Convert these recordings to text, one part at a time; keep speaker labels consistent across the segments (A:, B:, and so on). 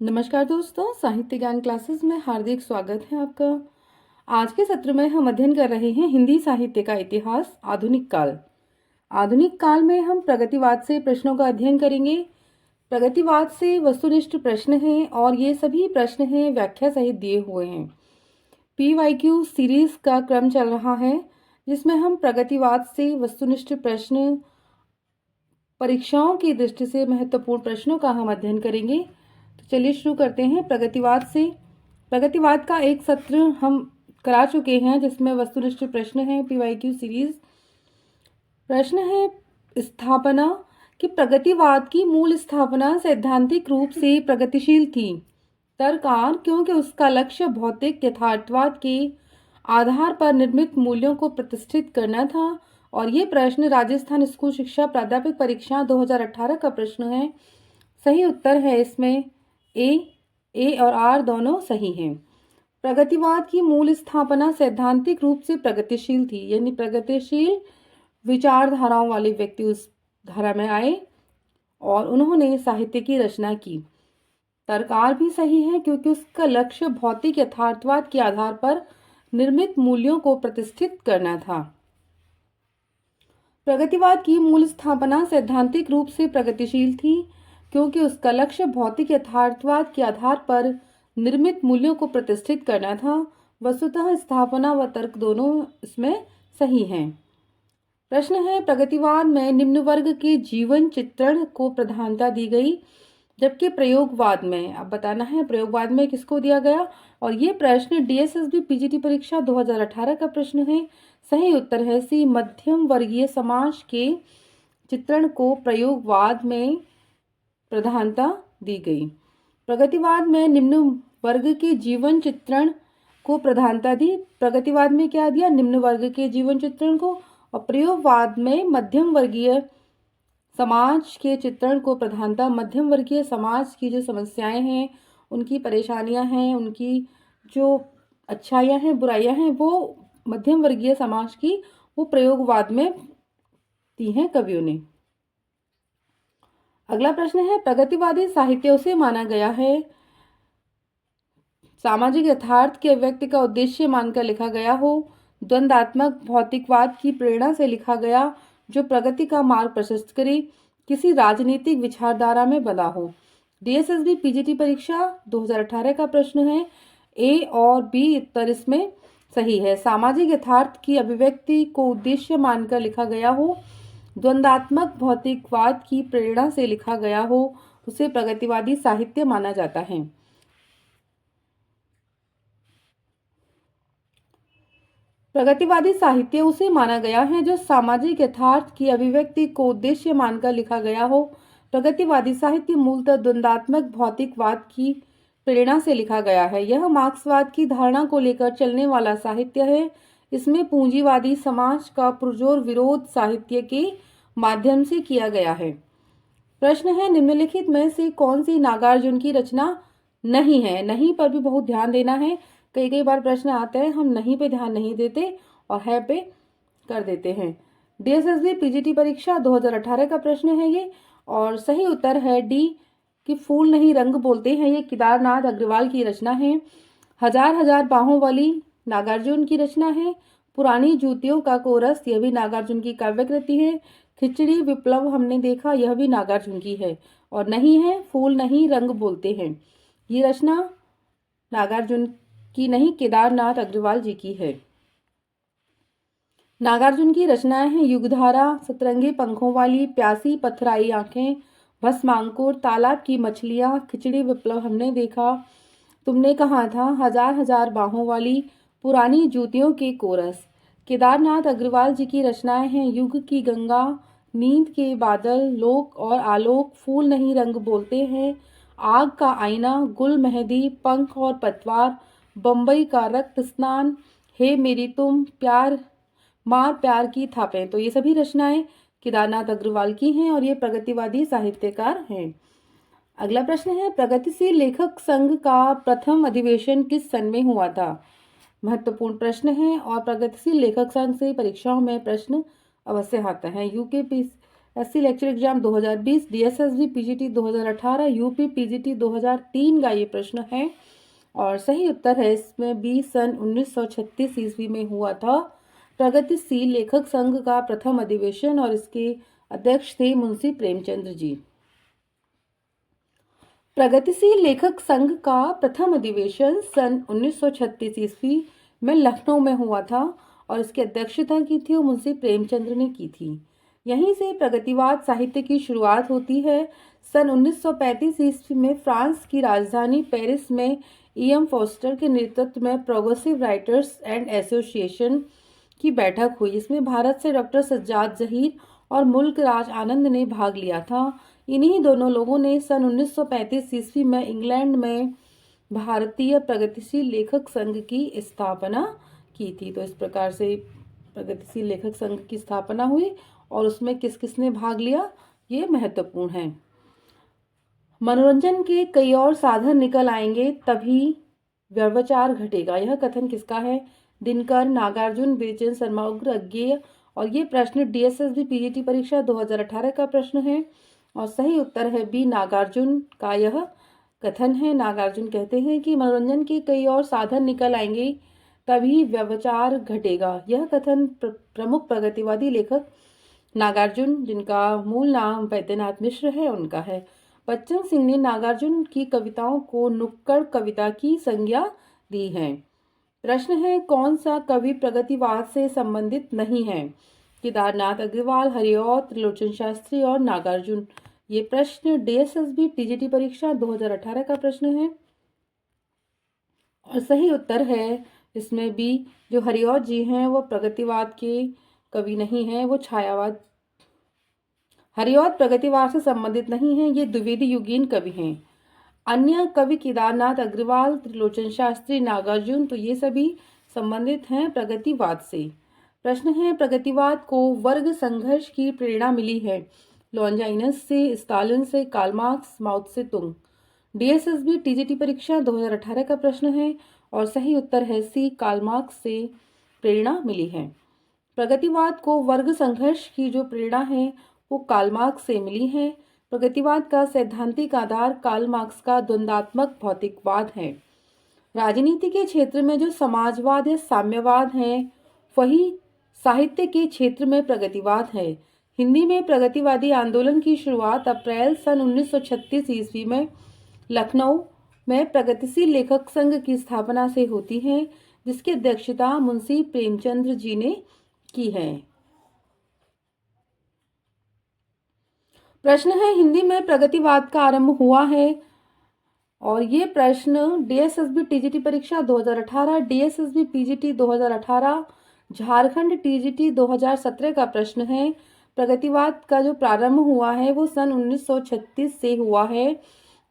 A: नमस्कार दोस्तों, साहित्य ज्ञान क्लासेस में हार्दिक स्वागत है आपका। आज के सत्र में हम अध्ययन कर रहे हैं हिंदी साहित्य का इतिहास, आधुनिक काल। आधुनिक काल में हम प्रगतिवाद से प्रश्नों का अध्ययन करेंगे। प्रगतिवाद से वस्तुनिष्ठ प्रश्न हैं और ये सभी प्रश्न हैं व्याख्या सहित दिए हुए हैं। PYQ सीरीज का क्रम चल रहा है जिसमें हम प्रगतिवाद से वस्तुनिष्ठ प्रश्न, परीक्षाओं की दृष्टि से महत्वपूर्ण प्रश्नों का हम अध्ययन करेंगे। तो चलिए शुरू करते हैं प्रगतिवाद से। प्रगतिवाद का एक सत्र हम करा चुके हैं जिसमें वस्तुनिष्ठ प्रश्न है PYQ सीरीज। प्रश्न है स्थापना कि प्रगतिवाद की मूल स्थापना सैद्धांतिक रूप से प्रगतिशील थी। तर्ककार क्योंकि उसका लक्ष्य भौतिक यथार्थवाद के आधार पर निर्मित मूल्यों को प्रतिष्ठित करना था। और ये प्रश्न राजस्थान स्कूल शिक्षा प्राध्यापक परीक्षा 2018 का प्रश्न है। सही उत्तर है इसमें ए और आर दोनों सही हैं। प्रगतिवाद की मूल स्थापना सैद्धांतिक रूप से प्रगतिशील थी, यानी प्रगतिशील विचारधाराओं वाले व्यक्ति उस धारा में आए और उन्होंने साहित्य की रचना की। तर्ककार भी सही है क्योंकि उसका लक्ष्य भौतिक यथार्थवाद के आधार पर निर्मित मूल्यों को प्रतिष्ठित करना था। प्रगतिवाद की मूल स्थापना सैद्धांतिक रूप से प्रगतिशील थी क्योंकि उसका लक्ष्य भौतिक यथार्थवाद के आधार पर निर्मित मूल्यों को प्रतिष्ठित करना था। वस्तुतः स्थापना व तर्क दोनों इसमें सही हैं। प्रश्न है प्रगतिवाद में निम्न वर्ग के जीवन चित्रण को प्रधानता दी गई, जबकि प्रयोगवाद में, अब बताना है प्रयोगवाद में किसको दिया गया। और ये प्रश्न DSSB PGT परीक्षा 2018 का प्रश्न है। सही उत्तर है सी, मध्यम वर्गीय समाज के चित्रण को प्रयोगवाद में प्रधानता दी गई। प्रगतिवाद में निम्न वर्ग के जीवन चित्रण को प्रधानता दी। प्रगतिवाद में क्या दिया? निम्न वर्ग के जीवन चित्रण को। और प्रयोगवाद में मध्यम वर्गीय समाज के चित्रण को प्रधानता। मध्यम वर्गीय समाज की जो समस्याएं हैं, उनकी परेशानियां हैं, उनकी जो अच्छाइयां हैं, बुराइयां हैं, वो मध्यम वर्गीय समाज की वो प्रयोगवाद में दी हैं कवियों ने। अगला प्रश्न है प्रगतिवादी साहित्य उसे माना गया है सामाजिक यथार्थ के व्यक्ति का उद्देश्य मानकर लिखा गया हो, द्वंद्वात्मक भौतिकवाद की प्रेरणा से लिखा गया जो प्रगति का मार्ग प्रशस्त करे, किसी राजनीतिक विचारधारा में बना हो। DSSB PGT परीक्षा 2018 का प्रश्न है। A और B उत्तर इसमें सही है। सामाजिक यथार्थ की अभिव्यक्ति को उद्देश्य मानकर लिखा गया हो, द्वंद्वात्मक भौतिकवाद की प्रेरणा से लिखा गया हो, उसे प्रगतिवादी साहित्य माना जाता है। प्रगतिवादी साहित्य उसे माना गया है जो सामाजिक यथार्थ की अभिव्यक्ति को उद्देश्य मानकर लिखा गया हो। प्रगतिवादी साहित्य मूलतः द्वंद्वात्मक भौतिकवाद की प्रेरणा से लिखा गया है। यह मार्क्सवाद की धारणा को लेकर चलने वाला साहित्य है। इसमें पूंजीवादी समाज का पुरजोर विरोध साहित्य के माध्यम से किया गया है। प्रश्न है निम्नलिखित में से कौन सी नागार्जुन की रचना नहीं है? नहीं पर भी बहुत ध्यान देना है। कई बार प्रश्न आते हैं, हम नहीं पे ध्यान नहीं देते और है पे कर देते हैं। DSSB PGT परीक्षा 2018 का प्रश्न है ये। और सही उत्तर है डी कि फूल नहीं रंग बोलते हैं। ये केदारनाथ अग्रवाल की रचना है। हजार हजार बाहों वाली नागार्जुन की रचना है। पुरानी जूतियों का कोरस, यह भी नागार्जुन की काव्य कृति है। खिचड़ी विप्लव हमने देखा, यह भी नागार्जुन की है। और नहीं है फूल नहीं रंग बोलते हैं, ये रचना नागार्जुन की नहीं, केदारनाथ अग्रवाल जी की है। नागार्जुन की रचनाएं हैं युगधारा, सतरंगी पंखों वाली, प्यासी पथराई आंखें, भस्मांकुर, तालाब की मछलियां, खिचड़ी विप्लव हमने देखा, तुमने कहा था, हजार हजार बाहों वाली, पुरानी जूतियों के कोरस। केदारनाथ अग्रवाल जी की रचनाएं हैं युग की गंगा, नींद के बादल, लोक और आलोक, फूल नहीं रंग बोलते हैं, आग का आईना, गुल मेहंदी, पंख और पतवार, बम्बई का रक्त स्नान, हे मेरी तुम, प्यार मार प्यार की थापें। तो ये सभी रचनाएं केदारनाथ अग्रवाल की हैं और ये प्रगतिवादी साहित्यकार हैं। अगला प्रश्न है प्रगतिशील लेखक संघ का प्रथम अधिवेशन किस सन में हुआ था? महत्वपूर्ण प्रश्न है और प्रगतिशील लेखक संघ से परीक्षाओं में प्रश्न अवश्य आता है। SC lecture exam 2020, DSSB PGT 2018, UP PGT 2003 का ये प्रश्न है। और सही उत्तर है इसमें बी, सन 1936 ईस्वी में हुआ था प्रगतिशील लेखक संघ का प्रथम अधिवेशन, और इसके अध्यक्ष थे मुंशी प्रेमचंद्र जी। प्रगतिशील लेखक संघ का प्रथम अधिवेशन सन 1936 ईस्वी में लखनऊ में हुआ था, और इसकी अध्यक्षता की थी वो मुंशी प्रेमचंद्र ने की थी। यहीं से प्रगतिवाद साहित्य की शुरुआत होती है। सन 1935 ईस्वी में फ्रांस की राजधानी पेरिस में E.M. फोस्टर के नेतृत्व में प्रोग्रेसिव राइटर्स एंड एसोसिएशन की बैठक हुई। इसमें भारत से डॉक्टर सज्जाद जहीर और मुल्क राज आनंद ने भाग लिया था। इन्हीं दोनों लोगों ने सन 1935 ईस्वी में इंग्लैंड में भारतीय प्रगतिशील लेखक संघ की स्थापना की थी। तो इस प्रकार से प्रगतिशील लेखक संघ की स्थापना हुई, और उसमें किस किसने भाग लिया ये महत्वपूर्ण है। मनोरंजन के कई और साधन निकल आएंगे तभी व्यभिचार घटेगा, यह कथन किसका है? दिनकर, नागार्जुन, बीरचंद शर्मा उग्र, अज्ञेय। और ये प्रश्न डीएसएसबी पीजीटी परीक्षा 2018 का प्रश्न है, और सही उत्तर है बी, नागार्जुन का यह कथन है। नागार्जुन कहते हैं कि मनोरंजन के कई और साधन निकल आएंगे तभी व्यभिचार घटेगा। यह कथन प्रमुख प्रगतिवादी लेखक नागार्जुन, जिनका मूल नाम वैद्यनाथ मिश्र है, उनका है। बच्चन सिंह ने नागार्जुन की कविताओं को नुक्कड़ कविता की संज्ञा दी है। प्रश्न है कौन सा कवि प्रगतिवाद से संबंधित नहीं है? केदारनाथ अग्रवाल, हरिऔध, त्रिलोचन शास्त्री और नागार्जुन। ये प्रश्न डीएसएसबी टीजीटी परीक्षा 2018 का प्रश्न है, और सही उत्तर है इसमें बी, जो हरिऔध जी हैं वो प्रगतिवाद के कवि नहीं हैं, वो छायावाद। हरिऔध प्रगतिवाद से संबंधित नहीं है, ये द्विवेदी युगीन कवि हैं। अन्य कवि केदारनाथ अग्रवाल, त्रिलोचन शास्त्री, नागार्जुन, तो ये सभी संबंधित हैं प्रगतिवाद से। प्रश्न है प्रगतिवाद को वर्ग संघर्ष की प्रेरणा मिली है? लॉन्जाइनस से, स्टालिन से, कार्ल मार्क्स, माओ त्से तुंग। डीएसएसबी टीजीटी परीक्षा 2018 का प्रश्न है, और सही उत्तर है सी, कार्ल मार्क्स से प्रेरणा मिली है। प्रगतिवाद को वर्ग संघर्ष की जो प्रेरणा है वो कार्ल मार्क्स से मिली है। प्रगतिवाद का सैद्धांतिक आधार कार्ल मार्क्स का द्वंद्वात्मक भौतिकवाद है। राजनीति के क्षेत्र में जो समाजवाद या साम्यवाद है, वही साहित्य के क्षेत्र में प्रगतिवाद है। हिंदी में प्रगतिवादी आंदोलन की शुरुआत अप्रैल सन 1936 ईस्वी में लखनऊ में प्रगतिशील लेखक संघ की स्थापना से होती है, जिसकी अध्यक्षता मुंशी प्रेमचंद्र जी ने की है। प्रश्न है हिंदी में प्रगतिवाद का आरंभ हुआ है, और ये प्रश्न डीएसएसबी टीजीटी परीक्षा 2018, डीएसएसबी पीजीटी 2018, झारखंड टीजीटी 2017 का प्रश्न है। प्रगतिवाद का जो प्रारंभ हुआ है वो सन 1936 से हुआ है,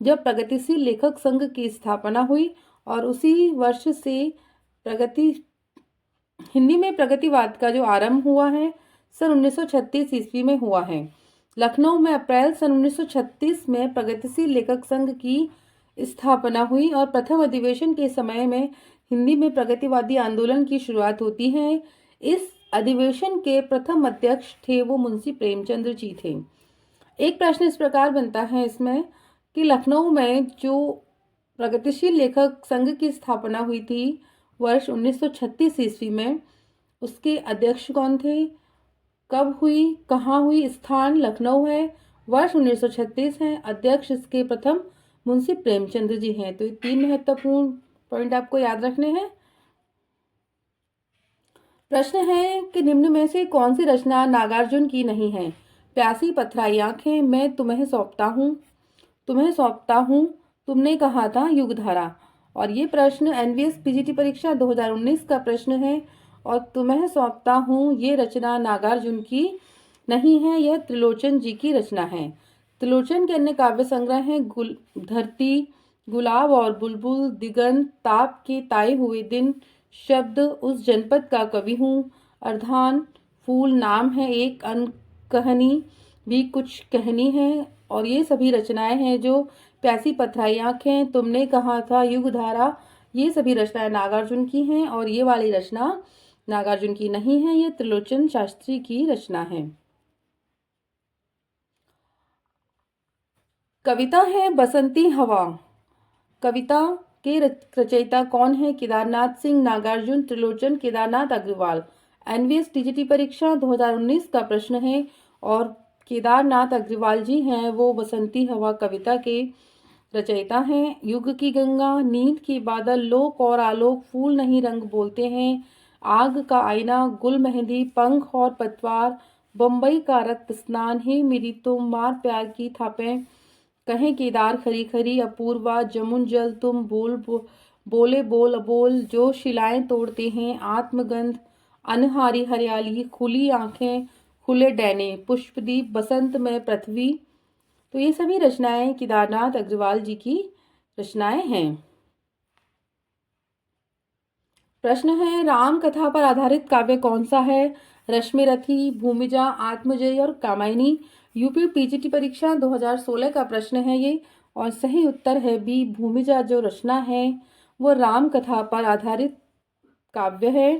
A: जब प्रगतिशील लेखक संघ की स्थापना हुई, और उसी वर्ष से हिंदी में प्रगतिवाद का जो आरंभ हुआ है सन 1936 ईस्वी में हुआ है। लखनऊ में अप्रैल सन 1936 में प्रगतिशील लेखक संघ की स्थापना हुई, और प्रथम अधिवेशन के समय में हिंदी में प्रगतिवादी आंदोलन की शुरुआत होती है। इस अधिवेशन के प्रथम अध्यक्ष थे वो मुंशी प्रेमचंद्र जी थे। एक प्रश्न इस प्रकार बनता है इसमें कि लखनऊ में जो प्रगतिशील लेखक संघ की स्थापना हुई थी वर्ष 1936 ईस्वी में, उसके अध्यक्ष कौन थे, कब हुई, कहाँ हुई? स्थान लखनऊ है, वर्ष 1936 है, अध्यक्ष इसके प्रथम मुंशी प्रेमचंद्र जी हैं। तो ये 3 महत्वपूर्ण पॉइंट आपको याद रखने हैं। प्रश्न है कि निम्न में से कौन सी रचना नागार्जुन की नहीं है? प्यासी पथराई आंखें, मैं तुम्हें सौंपता हूँ, तुमने कहा था, युगधारा। और ये प्रश्न एनवीएस पीजीटी परीक्षा 2019 का प्रश्न है, और तुम्हें सौंपता हूँ ये रचना नागार्जुन की नहीं है, यह त्रिलोचन जी की रचना है। त्रिलोचन के अन्य काव्य संग्रह हैं धरती, गुलाब और बुलबुल, दिगंत, ताप के ताए हुए दिन, शब्द, उस जनपद का कवि हूँ, अर्धान, फूल नाम है एक, अनकहनी भी कुछ कहनी है। और ये सभी रचनाएं हैं जो प्यासी पथराई आंखें, तुमने कहा था, युगधारा, ये सभी रचनाएं नागार्जुन की हैं, और ये वाली रचना नागार्जुन की नहीं है, ये त्रिलोचन शास्त्री की रचना है। कविता है बसंती हवा। कविता के रचयिता कौन है? केदारनाथ सिंह, नागार्जुन, त्रिलोचन, केदारनाथ अग्रवाल। एनवीएस टीजीटी परीक्षा 2019 का प्रश्न है और केदारनाथ अग्रवाल जी हैं वो बसंती हवा कविता के रचयिता हैं। युग की गंगा, नींद की बादल, लोक और आलोक, फूल नहीं रंग बोलते हैं, आग का आईना, गुल मेहंदी, पंख और पतवार, बम्बई का रक्त स्नान, हे मेरी तुम, मार प्यार की थापें, कहें केदार खरी खरी, अपूर्वा, जमुन जल, तुम बोले बोल अबोल, जो शिलाएं तोड़ते हैं, आत्मगंध, अनहारी हरियाली, खुली आंखें, खुले डैने, पुष्पदीप, बसंत में पृथ्वी। तो ये सभी रचनाएं केदारनाथ अग्रवाल जी की रचनाएं हैं। प्रश्न है राम कथा पर आधारित काव्य कौन सा है? रश्मिरथी, भूमिजा, आत्मजयी और कामायनी। यूपी पीजीटी परीक्षा 2016 का प्रश्न है ये और सही उत्तर है बी, भूमिजा। जो रचना है वो राम कथा पर आधारित काव्य है।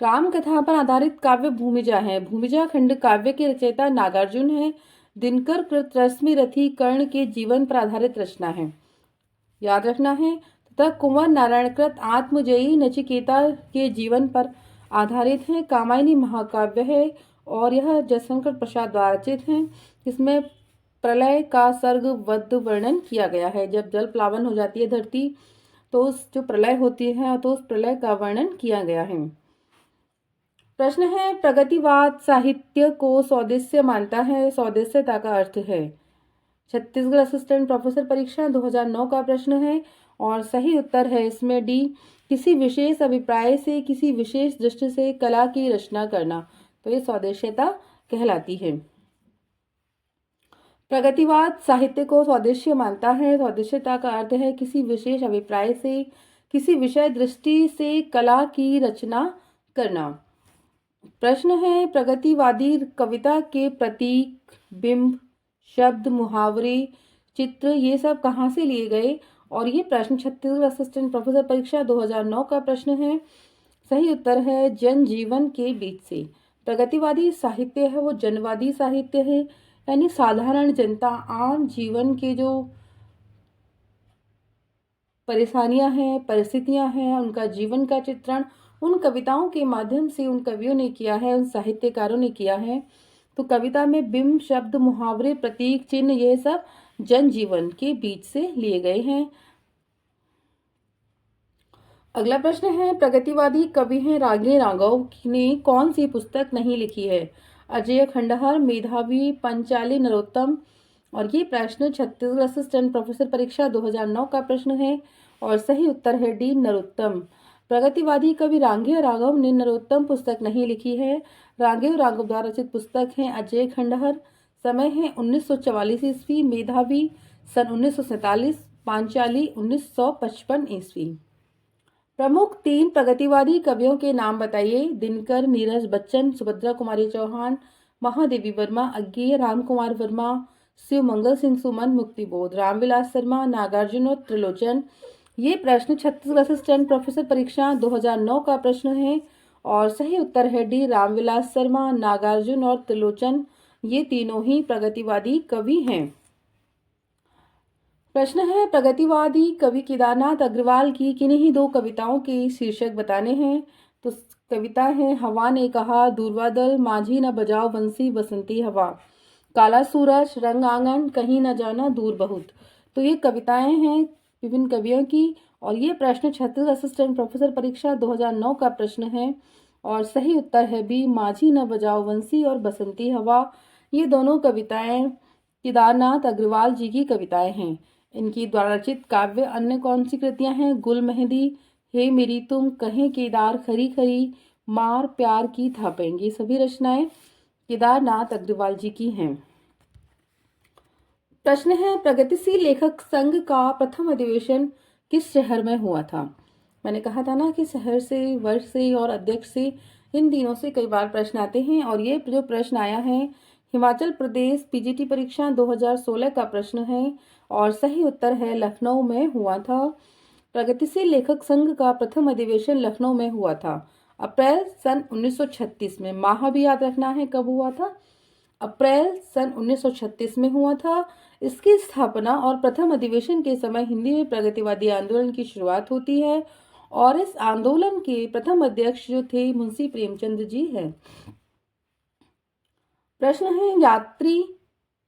A: राम कथा पर आधारित काव्य भूमिजा है। भूमिजा खंड काव्य के रचयिता नागार्जुन है। दिनकर कृत रश्मिरथी कर्ण के जीवन पर आधारित रचना है, याद रखना है। तथा कुंवर नारायण कृत आत्मजयी नचिकेता के जीवन पर आधारित है। कामायनी महाकाव्य है और यह जयशंकर प्रसाद द्वारा रचित है। इसमें प्रलय का सर्गबद्ध वर्णन किया गया है। जब जल प्लावन हो जाती है धरती तो उस जो प्रलय होती है तो उस प्रलय का वर्णन किया गया है। प्रश्न है प्रगतिवाद साहित्य को सौदेश्य मानता है। सौदेश्यता का अर्थ है। छत्तीसगढ़ असिस्टेंट प्रोफेसर परीक्षा 2009 का प्रश्न है और सही उत्तर है इसमें डी, किसी विशेष अभिप्राय से, किसी विशेष दृष्टि से कला की रचना करना। तो ये सौदेश्यता कहलाती है। प्रगतिवाद साहित्य को सौदेश्य मानता है। सौदेश्यता का अर्थ है किसी विशेष अभिप्राय से, किसी विषय दृष्टि से कला की रचना करना। प्रश्न है प्रगतिवादी कविता के प्रतीक, बिंब, शब्द, मुहावरे, चित्र ये सब कहाँ से लिए गए? और ये प्रश्न छत्तीसगढ़ असिस्टेंट प्रोफेसर परीक्षा 2009 का प्रश्न है। सही उत्तर है जनजीवन के बीच से। प्रगतिवादी साहित्य है वो जनवादी साहित्य है, यानी साधारण जनता, आम जीवन के जो परेशानियां हैं, परिस्थितियां हैं, उनका जीवन का चित्रण उन कविताओं के माध्यम से उन कवियों ने किया है, उन साहित्यकारों ने किया है। तो कविता में बिंब, शब्द, मुहावरे, प्रतीक, चिन्ह ये सब जनजीवन के बीच से लिए गए हैं। अगला प्रश्न है प्रगतिवादी कवि हैं रागे राघव ने कौन सी पुस्तक नहीं लिखी है? अजय खंडहर, मेधावी, पंचाली, नरोत्तम। और ये प्रश्न छत्तीसगढ़ असिस्टेंट प्रोफेसर परीक्षा 2009 का प्रश्न है और सही उत्तर है डी, नरोत्तम। प्रगतिवादी कवि रांगे राघव ने नरोत्तम पुस्तक नहीं लिखी है। रांगे राघव द्वारा रचित पुस्तक है अजय खंडहर। समय है 1944 ईस्वी, मेधावी सन 1947, पांचाली 1955 ईस्वी। प्रमुख 3 प्रगतिवादी कवियों के नाम बताइए। दिनकर, नीरज बच्चन, सुभद्रा कुमारी चौहान, महादेवी वर्मा, अज्ञेय, राम कुमार वर्मा, शिव मंगल सिंह सुमन, मुक्तिबोध, रामविलास शर्मा, नागार्जुन और त्रिलोचन। ये प्रश्न छत्तीसगढ़ असिस्टेंट प्रोफेसर परीक्षा 2009 का प्रश्न है और सही उत्तर है डी, रामविलास शर्मा, नागार्जुन और त्रिलोचन। ये तीनों ही प्रगतिवादी कवि हैं। प्रश्न है प्रगतिवादी कवि केदारनाथ अग्रवाल की किन्हीं 2 कविताओं के शीर्षक बताने हैं। तो कविता है हवा ने कहा, दूरबादल, माझी न बजाओ बंसी, बसंती हवा, काला सूरज, रंग आंगन, कहीं न जाना दूर बहुत। तो ये कविताएं हैं विभिन्न कवियों की और ये प्रश्न छत्तीसगढ़ असिस्टेंट प्रोफेसर परीक्षा 2009 का प्रश्न है और सही उत्तर है बी, माझी न बजाओ बंसी और बसंती हवा। ये दोनों कविताएं केदारनाथ अग्रवाल जी की कविताएं हैं। इनकी द्वारा रचित काव्य अन्य कौन सी कृतियां हैं? गुल मेहंदी, हे मेरी तुम, कहें केदार खरी खरी, मार प्यार की थापेंगे। ये सभी रचनाएं केदारनाथ अग्रवाल जी की हैं। प्रश्न है प्रगतिशील लेखक संघ का प्रथम अधिवेशन किस शहर में हुआ था? मैंने कहा था ना कि शहर से, वर्ष से और अध्यक्ष से, इन तीनों से कई बार प्रश्न आते हैं और ये जो प्रश्न आया है हिमाचल प्रदेश पीजीटी परीक्षा 2016 का प्रश्न है और सही उत्तर है लखनऊ में हुआ था। प्रगतिशील लेखक संघ का प्रथम अधिवेशन लखनऊ में हुआ था अप्रैल सन 1936 में। माह भी याद रखना है कब हुआ था, अप्रैल सन 1936 में हुआ था। इसकी स्थापना और प्रथम अधिवेशन के समय हिंदी में प्रगतिवादी आंदोलन की शुरुआत होती है और इस आंदोलन के प्रथम अध्यक्ष जो थे मुंशी प्रेमचंद जी हैं। प्रश्न है, यात्री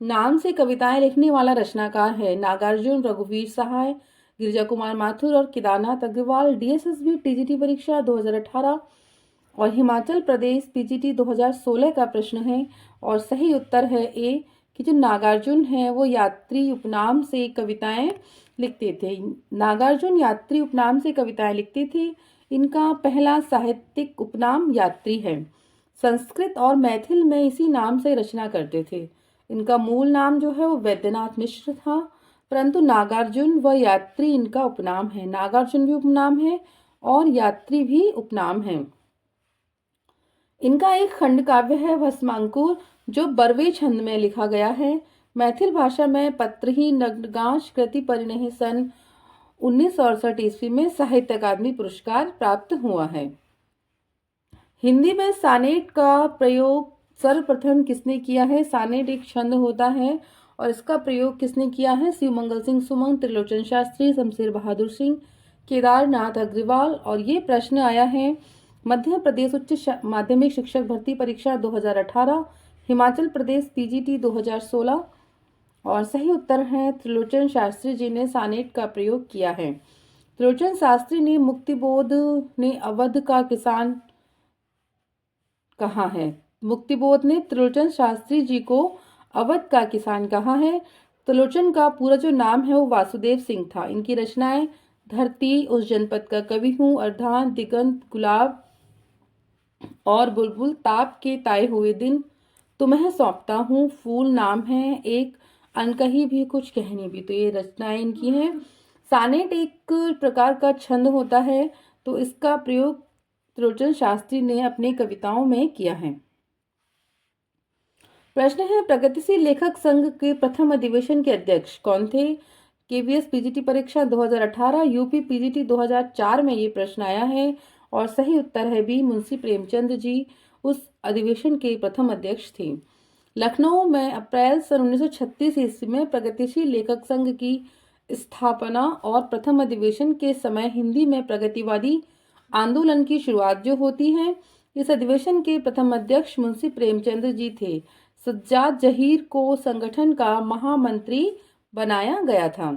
A: नाम से कविताएं लिखने वाला रचनाकार है। नागार्जुन, रघुवीर सहाय, गिरिजा कुमार माथुर और केदारनाथ अग्रवाल। डीएसएसबी टीजीटी परीक्षा 2018 और हिमाचल प्रदेश पीजीटी 2016 का प्रश्न है और सही उत्तर है ए कि जो नागार्जुन है वो यात्री उपनाम से कविताएं लिखते थे। नागार्जुन यात्री उपनाम से कविताएं लिखते थे। इनका पहला साहित्यिक उपनाम यात्री है। संस्कृत और मैथिल में इसी नाम से रचना करते थे। इनका मूल नाम जो है वो वैद्यनाथ मिश्र था, परंतु नागार्जुन व यात्री इनका उपनाम है। नागार्जुन भी उपनाम है और यात्री भी उपनाम है। इनका एक खंड काव्य है भस्मांकुर, जो बरवे छंद में लिखा गया है। मैथिल भाषा में पत्रही नग्नगांश कृति परिणय सन 1968 ईस्वी में साहित्य अकादमी पुरस्कार प्राप्त हुआ है। हिंदी में सानेट का प्रयोग सर्वप्रथम किसने किया है? सानेट एक छंद होता है और इसका प्रयोग किसने किया है? शिवमंगल सिंह सुमन, त्रिलोचन शास्त्री, शमशेर बहादुर सिंह, केदारनाथ अग्रवाल। और ये प्रश्न आया है मध्य प्रदेश उच्च माध्यमिक शिक्षक भर्ती परीक्षा 2018, हिमाचल प्रदेश पीजीटी 2016 और सही उत्तर है त्रिलोचन शास्त्री जी ने सानेट का प्रयोग किया है। त्रिलोचन शास्त्री ने मुक्तिबोध ने अवध का किसान कहा है। मुक्तिबोध ने त्रिलोचन शास्त्री जी को अवध का किसान कहा है। त्रिलोचन का पूरा जो नाम है वो वासुदेव सिंह था। इनकी रचनाएं धरती, उस जनपद का कवि हूँ, अर्धांत, दिगंत, गुलाब और बुलबुल, ताप के ताए हुए दिन, तुम्हें सौंपता हूँ, फूल नाम है एक, अनकही भी कुछ कहनी भी। तो ये रचनाएं इनकी हैं। सानेट एक प्रकार का छंद होता है, तो इसका प्रयोग त्रिलोचन शास्त्री ने अपनी कविताओं में किया है। प्रश्न है, प्रगतिशील लेखक संघ के प्रथम अधिवेशन के अध्यक्ष कौन थे? केवीएस पीजीटी परीक्षा 2018, यूपी पीजीटी 2004 में ये प्रश्न आया है और सही उत्तर है बी, मुंशी प्रेमचंद जी उस अधिवेशन के प्रथम अध्यक्ष थे। लखनऊ में अप्रैल सन 1936 ईस्वी में प्रगतिशील लेखक संघ की स्थापना और प्रथम अधिवेशन के समय हिंदी में प्रगतिवादी आंदोलन की शुरुआत जो होती है, इस अधिवेशन के प्रथम अध्यक्ष मुंशी प्रेमचंद जी थे। सज्जाद जहीर को संगठन का महामंत्री बनाया गया था।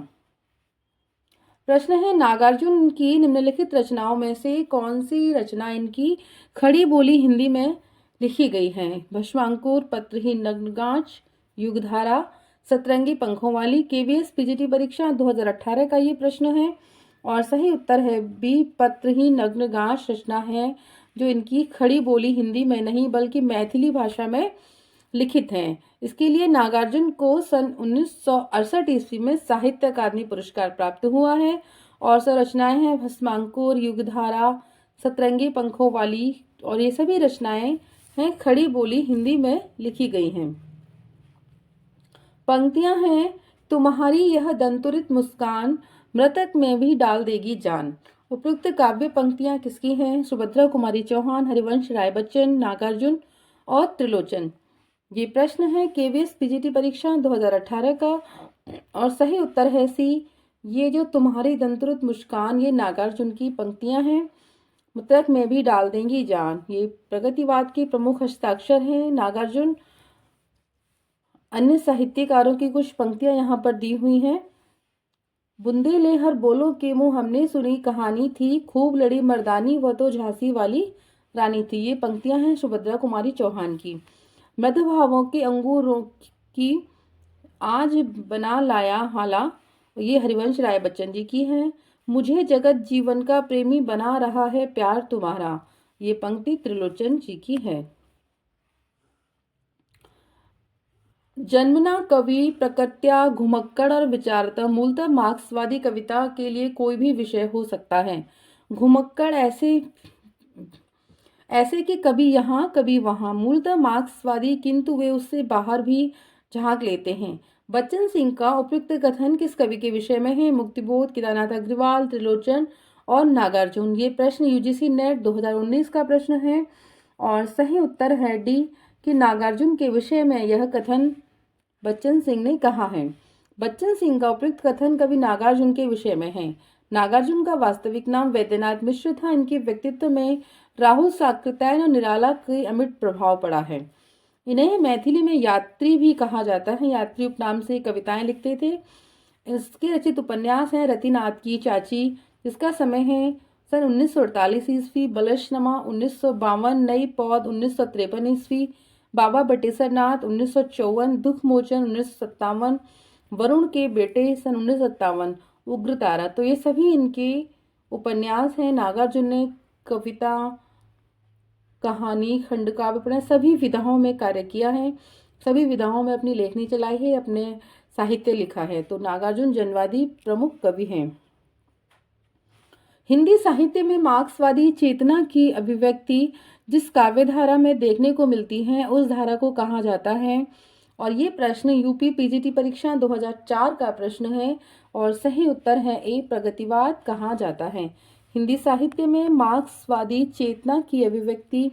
A: प्रश्न है, नागार्जुन की निम्नलिखित रचनाओं में से कौन सी रचना इनकी खड़ी बोली हिंदी में लिखी गई है? भस्मांकुर, पत्रहीन नग्नगांश, युगधारा, सतरंगी पंखों वाली। केवीएस पीजीटी परीक्षा 2018 का ये प्रश्न है और सही उत्तर है बी, पत्रहीन नग्नगांश रचना है जो इनकी खड़ी बोली हिंदी में नहीं बल्कि मैथिली भाषा में लिखित हैं। इसके लिए नागार्जुन को सन 1968 ईस्वी में साहित्य अकादमी पुरस्कार प्राप्त हुआ है और सब रचनाएं हैं भस्मांकुर, युगधारा, सतरंगी पंखों वाली और ये सभी रचनाएं हैं खड़ी बोली हिंदी में लिखी गई हैं। पंक्तियां हैं, तुम्हारी यह दंतुरित मुस्कान मृतक में भी डाल देगी जान। उपयुक्त काव्य पंक्तियां किसकी हैं? सुभद्रा कुमारी चौहान, हरिवंश राय बच्चन, नागार्जुन और त्रिलोचन। ये प्रश्न है केवीएस पीजीटी परीक्षा 2018 का और सही उत्तर है सी, ये जो तुम्हारी दंतुरित मुस्कान ये नागार्जुन की पंक्तियां हैं। मृतक में भी डाल देंगी जान, ये प्रगतिवाद के प्रमुख हस्ताक्षर हैं नागार्जुन। अन्य साहित्यकारों की कुछ पंक्तियां यहाँ पर दी हुई हैं। बुंदे ले हर बोलो के मुंह हमने सुनी कहानी थी, खूब लड़ी मर्दानी वह तो झांसी वाली रानी थी। ये पंक्तियां हैं सुभद्रा कुमारी चौहान की। मृद भावों के अंगूरों की आज बना लाया हाला, ये हरिवंश राय बच्चन जी की है। मुझे जगत जीवन का प्रेमी बना रहा है प्यार तुम्हारा, ये पंक्ति त्रिलोचन जी की है। जन्मना कवि प्रकृत्या घुमक्कड़ और विचारता। मूलतः मार्क्सवादी कविता के लिए कोई भी विषय हो सकता है। घुमक्कड़ ऐसे कि कभी यहाँ कभी वहाँ, मूलतः मार्क्सवादी किंतु वे उससे बाहर भी झांक लेते हैं। बच्चन सिंह का उपयुक्त कथन किस कवि के विषय में है? मुक्तिबोध, केदारनाथ अग्रवाल, त्रिलोचन और नागार्जुन। ये प्रश्न यूजीसी नेट 2019 का प्रश्न है और सही उत्तर है डी, कि नागार्जुन के विषय में यह कथन बच्चन सिंह ने कहा है। बच्चन सिंह का उपयुक्त कथन कवि नागार्जुन के विषय में है। नागार्जुन का वास्तविक नाम वैद्यनाथ मिश्र था। इनके व्यक्तित्व में राहुल साकृत्यायन और निराला के अमिट प्रभाव पड़ा है। इन्हें मैथिली में यात्री भी कहा जाता है। यात्री उपनाम से कविताएं लिखते थे। इसके रचित उपन्यास हैं रतिनाथ की चाची, जिसका समय है सन 1948 ईस्वी, बलशनमा 1952, नई पौध 1953 ईस्वी, बाबा बटेसर नाथ 1954, दुख मोचन 1957, वरुण के बेटे सन 1957, उग्र तारा। तो ये सभी इनके उपन्यास हैं। नागार्जुन ने कविता, कहानी, खंडकाव्य, उपन्यास सभी विधाओं में कार्य किया है। सभी विधाओं में अपनी लेखनी चलाई है, अपने साहित्य लिखा है। तो नागार्जुन जनवादी प्रमुख कवि हैं। हिंदी साहित्य में मार्क्सवादी चेतना की अभिव्यक्ति जिस काव्यधारा में देखने को मिलती है उस धारा को कहा जाता है। और ये प्रश्न यूपी पीजीटी परीक्षा 2004 का प्रश्न है और सही उत्तर है ए, प्रगतिवाद कहा जाता है। हिंदी साहित्य में मार्क्सवादी चेतना की अभिव्यक्ति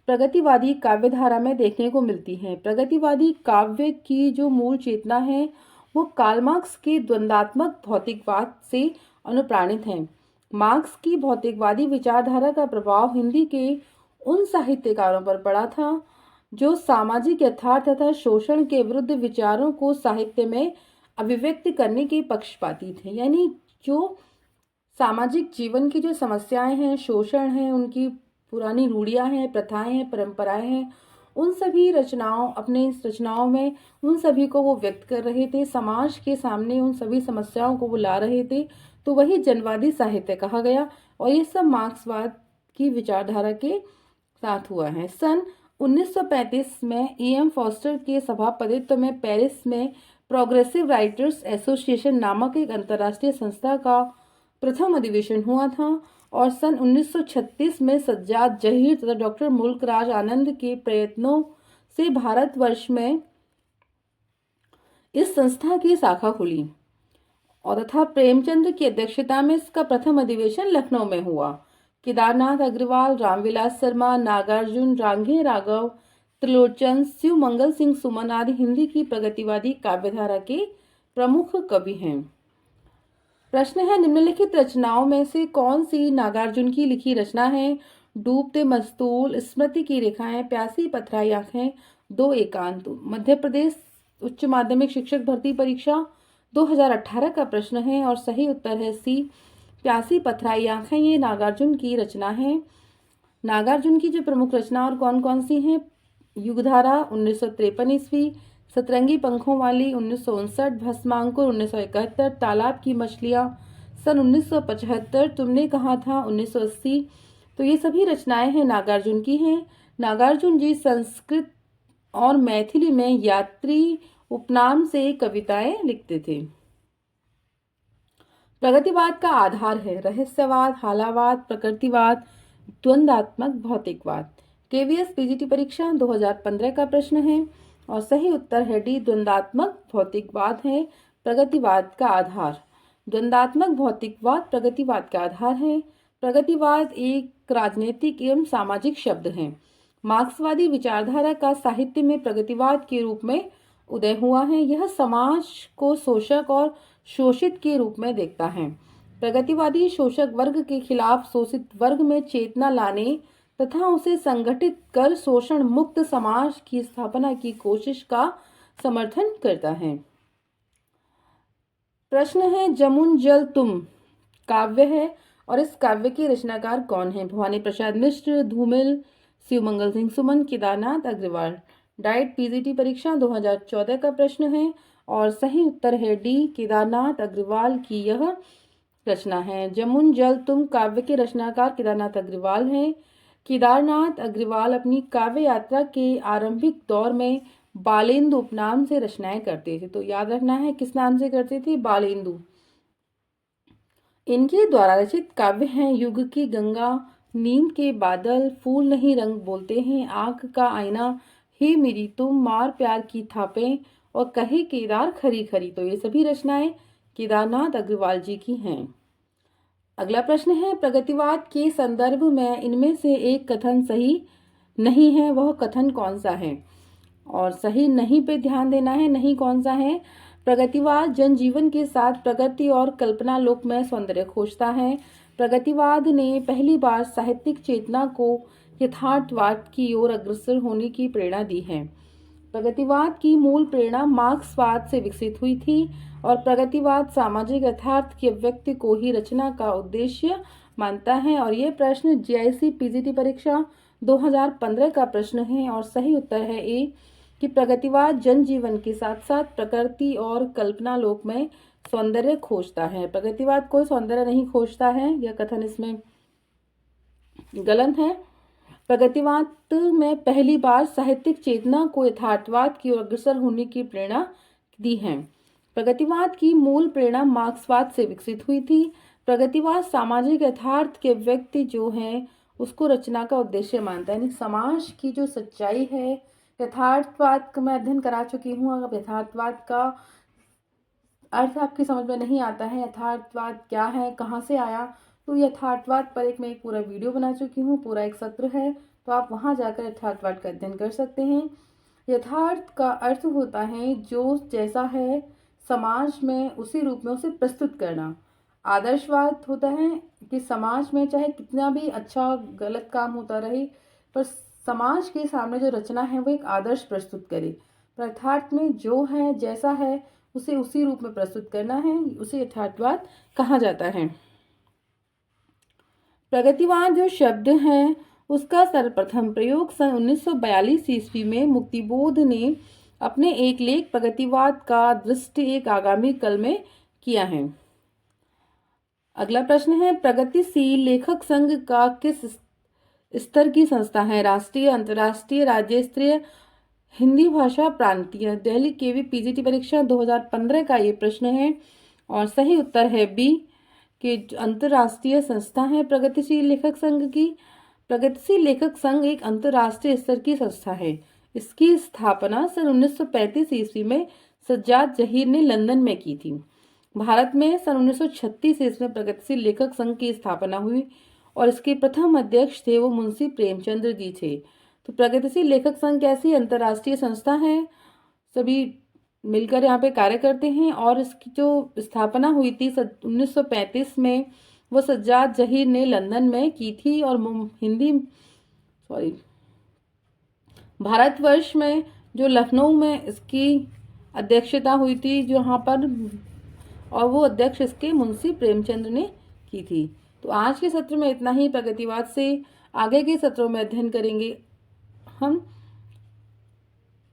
A: प्रगतिवादी काव्यधारा में देखने को मिलती है। प्रगतिवादी काव्य की जो मूल चेतना है वो कार्ल मार्क्स के द्वंद्वात्मक भौतिकवाद से अनुप्राणित है। मार्क्स की भौतिकवादी विचारधारा का प्रभाव हिंदी के उन साहित्यकारों पर पड़ा था जो सामाजिक यथार्थ तथा शोषण के विरुद्ध विचारों को साहित्य में अभिव्यक्त करने के पक्षपाती थे। यानी जो सामाजिक जीवन की जो समस्याएं हैं, शोषण है, उनकी पुरानी रूढ़ियां हैं, प्रथाएं हैं, परंपराएं हैं, उन सभी रचनाओं, अपने रचनाओं में उन सभी को वो व्यक्त कर रहे थे। समाज के सामने उन सभी समस्याओं को वो ला रहे थे। तो वही जनवादी साहित्य कहा गया और ये सब मार्क्सवाद की विचारधारा के साथ हुआ है। सन 1935 में E.M. फॉस्टर के सभापतित्व में पेरिस में प्रोग्रेसिव राइटर्स एसोसिएशन नामक एक अंतर्राष्ट्रीय संस्था का प्रथम अधिवेशन हुआ था और सन 1936 में सज्जाद जहीर तथा डॉक्टर मुल्कराज आनंद के प्रयत्नों से भारतवर्ष में इस संस्था की शाखा खुली और तथा प्रेमचंद की अध्यक्षता में इसका प्रथम अधिवेशन लखनऊ में हुआ। केदारनाथ अग्रवाल, रामविलास शर्मा, नागार्जुन, रांगे राघव, त्रिलोचन, शिव मंगल सिंह सुमन आदि हिंदी की प्रगतिवादी काव्यधारा के प्रमुख कवि हैं। प्रश्न है, निम्नलिखित रचनाओं में से कौन सी नागार्जुन की लिखी रचना है? डूबते मस्तूल, स्मृति की रेखाएं, प्यासी पथराई आंखें, दो एकांत। मध्य प्रदेश उच्च माध्यमिक शिक्षक भर्ती परीक्षा 2018 का प्रश्न है और सही उत्तर है सी, प्यासी पथराई आंखें। ये नागार्जुन की रचना है। नागार्जुन की जो प्रमुख रचना और कौन कौन सी हैं? युगधारा 1953 ईस्वी, सतरंगी पंखों वाली 1959, भस्मांकुर 1971, तालाब की मछलियां सन 1975, तुमने कहा था 1980। तो ये सभी रचनाएं हैं नागार्जुन की हैं। नागार्जुन जी संस्कृत और मैथिली में यात्री उपनाम से कविताएं लिखते थे। प्रगतिवाद का आधार है रहस्यवाद, हालावाद, प्रकृतिवाद, द्वंद्वात्मक भौतिकवाद। केवीएस पीजीटी परीक्षा 2015 का प्रश्न है और सही उत्तर है डी, द्वंद्वात्मक भौतिकवाद है प्रगतिवाद का आधार। द्वंद्वात्मक भौतिकवाद प्रगतिवाद का आधार है। प्रगतिवाद एक राजनीतिक एवं सामाजिक शब्द है। मार्क्सवादी विचारधारा का साहित्य में प्रगतिवाद के रूप में उदय हुआ है। यह समाज को शोषक और शोषित के रूप में देखता है। प्रगतिवादी शोषक वर्ग के खिलाफ शोषित वर्ग में चेतना लाने तथा उसे संगठित कर शोषण मुक्त समाज की स्थापना की कोशिश का समर्थन करता है। प्रश्न है, जमुन जल तुम काव्य है और इस काव्य के रचनाकार कौन है? भवानी प्रसाद मिश्र, धूमिल, शिव मंगल सिंह सुमन, केदारनाथ अग्रवाल। डाइट पीजीटी परीक्षा 2014 का प्रश्न है और सही उत्तर है डी, केदारनाथ अग्रवाल की यह रचना है। जमुन जल तुम काव्य के रचनाकार केदारनाथ अग्रवाल हैं। केदारनाथ अग्रवाल अपनी काव्य यात्रा के आरंभिक दौर में बालेंदु उपनाम से रचनाएं करते थे। तो याद रखना है किस नाम से करते थे? बालेंदु। इनके द्वारा रचित काव्य हैं युग की गंगा, नींद के बादल, फूल नहीं रंग बोलते हैं, आंख का आईना, हे मेरी तुम, मार प्यार की थापें और कहे केदार खरी खरी। तो ये सभी रचनाएं केदारनाथ अग्रवाल जी की हैं। अगला प्रश्न है, प्रगतिवाद के संदर्भ में इनमें से एक कथन सही नहीं है, वह कथन कौन सा है? और सही नहीं पे ध्यान देना है। नहीं कौन सा है? प्रगतिवाद जनजीवन के साथ प्रगति और कल्पना लोक में सौंदर्य खोजता है। प्रगतिवाद ने पहली बार साहित्यिक चेतना को यथार्थवाद की ओर अग्रसर होने की प्रेरणा दी है। प्रगतिवाद की मूल प्रेरणा मार्क्सवाद से विकसित हुई थी और प्रगतिवाद सामाजिक यथार्थ की अभिव्यक्ति को ही रचना का उद्देश्य मानता है। और ये प्रश्न जीआईसी पीजीटी परीक्षा 2015 का प्रश्न है और सही उत्तर है ए कि प्रगतिवाद जनजीवन के साथ साथ प्रकृति और कल्पना लोक में सौंदर्य खोजता है। प्रगतिवाद कोई सौंदर्य नहीं खोजता है, यह कथन इसमें गलत है। प्रगतिवाद में पहली बार साहित्यिक चेतना को यथार्थवाद की ओर अग्रसर होने की प्रेरणा दी है। प्रगतिवाद की मूल प्रेरणा मार्क्सवाद से विकसित हुई थी। प्रगतिवाद सामाजिक यथार्थ के व्यक्ति जो है उसको रचना का उद्देश्य मानता है, यानी समाज की जो सच्चाई है। यथार्थवाद का मैं अध्ययन करा चुकी हूँ। अगर यथार्थवाद का अर्थ आपकी समझ में नहीं आता है, यथार्थवाद क्या है, कहाँ से आया, तो यथार्थवाद पर मैं एक पूरा वीडियो बना चुकी हूँ, पूरा एक सत्र है, तो आप वहाँ जाकर यथार्थवाद का अध्ययन कर सकते हैं। यथार्थ का अर्थ होता है जो जैसा है समाज में उसी रूप में उसे प्रस्तुत करना। आदर्शवाद होता है कि समाज में चाहे कितना भी अच्छा गलत काम होता रहे, पर समाज के सामने जो रचना है वो एक आदर्श प्रस्तुत करे। पर यथार्थ में जो है जैसा है उसे उसी रूप में प्रस्तुत करना है, उसे यथार्थवाद कहा जाता है। प्रगतिवाद जो शब्द है उसका सर्वप्रथम प्रयोग सन 1942 ईस्वी में मुक्तिबोध ने अपने एक लेख प्रगतिवाद का दृष्टि एक आगामी कल में किया है। अगला प्रश्न है, प्रगतिशील लेखक संघ का किस स्तर की संस्था है? राष्ट्रीय, अंतर्राष्ट्रीय, राज्य स्तरीय, हिंदी भाषा प्रांतीय? दिल्ली केवी पीजीटी परीक्षा 2015 का ये प्रश्न है और सही उत्तर है बी कि अंतर्राष्ट्रीय संस्था है प्रगतिशील लेखक संघ की। प्रगतिशील लेखक संघ एक अंतर्राष्ट्रीय स्तर की संस्था है। इसकी स्थापना सन 1935 ईस्वी में सज्जाद जहीर ने लंदन में की थी। भारत में सन 1936 ईस्वी में प्रगतिशील लेखक संघ की स्थापना हुई और इसके प्रथम अध्यक्ष थे वो मुंशी प्रेमचंद्र जी थे। तो प्रगतिशील लेखक संघ कैसी अंतर्राष्ट्रीय संस्था है, सभी मिलकर यहाँ पे कार्य करते हैं और इसकी जो स्थापना हुई थी 1935 में वो सज्जाद जहीर ने लंदन में की थी और भारतवर्ष में जो लखनऊ में इसकी अध्यक्षता हुई थी जो यहाँ पर, और वो अध्यक्ष इसके मुंशी प्रेमचंद्र ने की थी। तो आज के सत्र में इतना ही। प्रगतिवाद से आगे के सत्रों में अध्ययन करेंगे हम।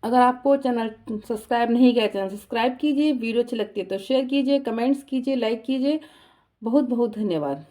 A: अगर आपको चैनल सब्सक्राइब नहीं किया, चैनल सब्सक्राइब कीजिए। वीडियो अच्छी लगती है तो शेयर कीजिए, कमेंट्स कीजिए, लाइक कीजिए। बहुत बहुत धन्यवाद।